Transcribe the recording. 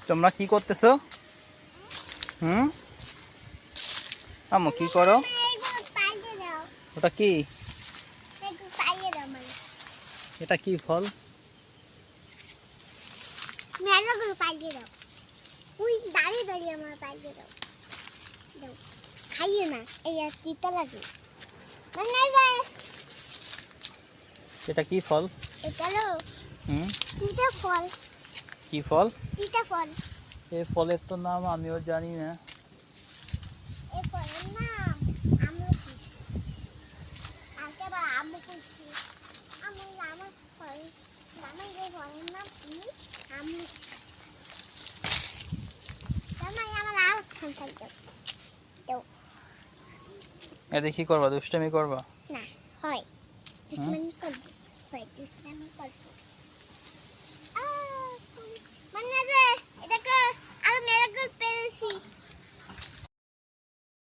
তোমরা কি করতেছো? আম্মু কি করো? ওটা কি? এটা কি ফল? খাইয়ে না, এই তিতা লাগে। এটা কি ফল? এটা হলো হুম তিতা ফল। কি ফল? তিতা ফল। এই ফলের তো নাম আমিও জানি না। এই ফলের নাম আমলকি। আবার আমু কইছি। আমার ফল আমার এই ফলের নাম কি? আমলকি। আমার আর খান থাকবে। এ দেখি করবা, দুষ্টামি করবা।